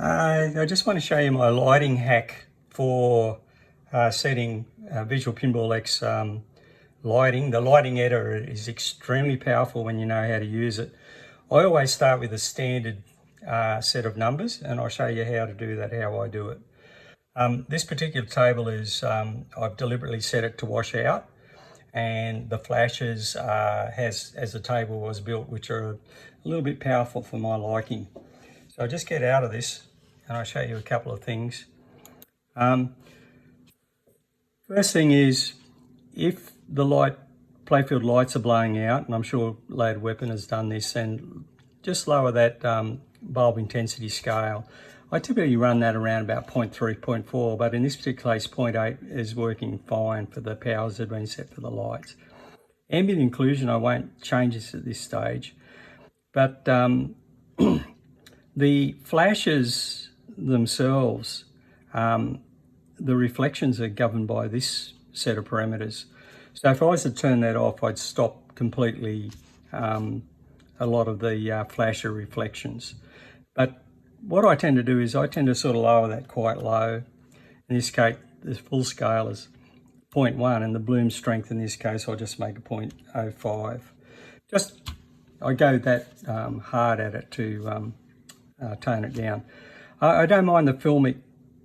I just want to show you my lighting hack for setting Visual PinballX lighting. The lighting editor is extremely powerful when you know how to use it. I always start with a standard set of numbers, and I'll show you how to do that, how I do it. This particular table is, I've deliberately set it to wash out, and the flashes as the table was built, which are a little bit powerful for my liking. So I'll just get out of this and I'll show you a couple of things. First thing is, if the playfield lights are blowing out, and I'm sure Loaded Weapon has done this, and just lower that bulb intensity scale. I typically run that around about 0.3, 0.4, but in this particular case 0.8 is working fine for the powers that have been set for the lights. Ambient inclusion, I won't change this at this stage, but the flashes themselves, the reflections are governed by this set of parameters. So if I was to turn that off, I'd stop completely a lot of the flasher reflections. But what I tend to do is I tend to sort of lower that quite low. In this case, the full scale is 0.1, and the bloom strength in this case, I'll just make a 0.05. I go that hard at it to tone it down. I don't mind the filmic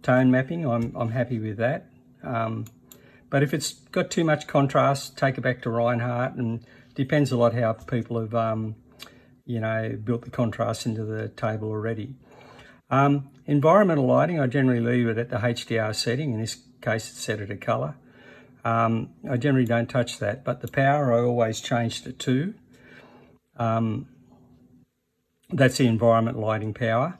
tone mapping. I'm happy with that. But if it's got too much contrast, take it back to Reinhardt, and depends a lot how people have built the contrast into the table already. Environmental lighting, I generally leave it at the HDR setting. In this case, it's set at a colour. I generally don't touch that, but the power I always change to 2. That's the environment lighting power.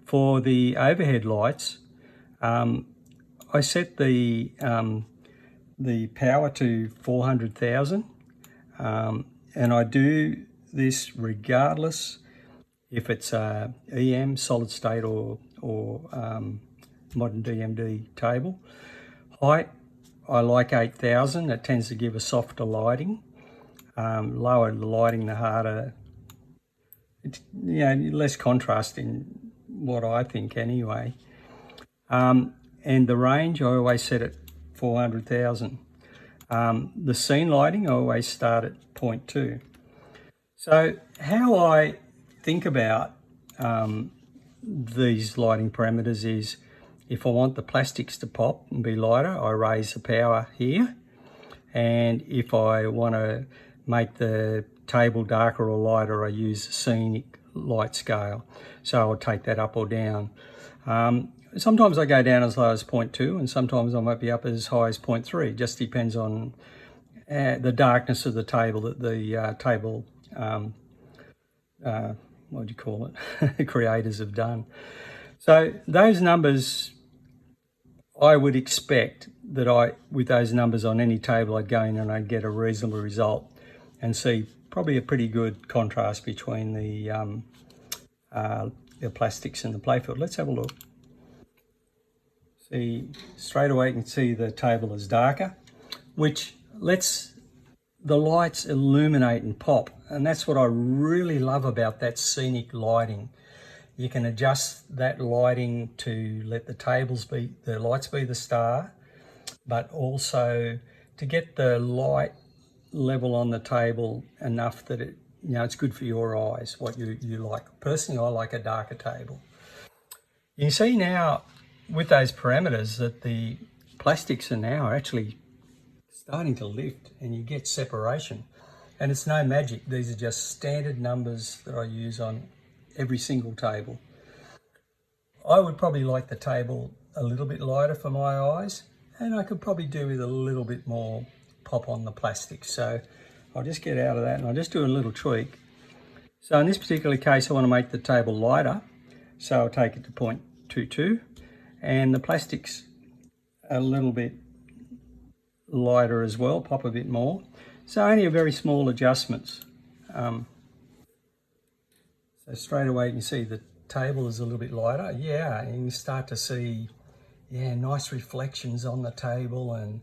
For the overhead lights, I set the power to 400,000, and I do this regardless if it's EM, solid state, or Modern DMD table. Height, I like 8,000. It tends to give a softer lighting. Lower the lighting, the harder. Less contrast in what I think anyway. And the range, I always set at 400,000. The scene lighting, I always start at 0.2. So how I think about these lighting parameters is, if I want the plastics to pop and be lighter, I raise the power here. And if I want to make the table darker or lighter, I use the scenic light scale. So I'll take that up or down. Sometimes I go down as low as 0.2, and sometimes I might be up as high as 0.3. It just depends on the darkness of the table that the table, creators have done. So those numbers, I would expect that with those numbers on any table, I'd go in and I'd get a reasonable result and see probably a pretty good contrast between the plastics and the playfield. Let's have a look. See, straight away you can see the table is darker, which lets the lights illuminate and pop. And that's what I really love about that scenic lighting. You can adjust that lighting to let the lights be the star, but also to get the light level on the table enough that it's good for your eyes, what you like. Personally, I like a darker table. You can see now with those parameters that the plastics are now actually starting to lift, and you get separation. And it's no magic. These are just standard numbers that I use on every single table. I would probably like the table a little bit lighter for my eyes, and I could probably do with a little bit more pop on the plastic. So I'll just get out of that and I'll just do a little tweak. So in this particular case, I want to make the table lighter. So I'll take it to 0.22, and the plastics a little bit lighter as well, pop a bit more. So only a very small adjustments. So straight away you can see the table is a little bit lighter. Yeah, and you start to see, nice reflections on the table, and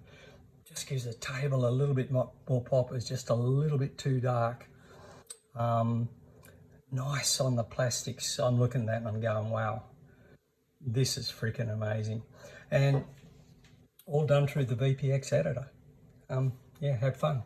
just gives the table a little bit more pop. It's just a little bit too dark. nice on the plastics. I'm looking at that and I'm going, wow, this is freaking amazing. And all done through the VPX editor. Yeah, have fun.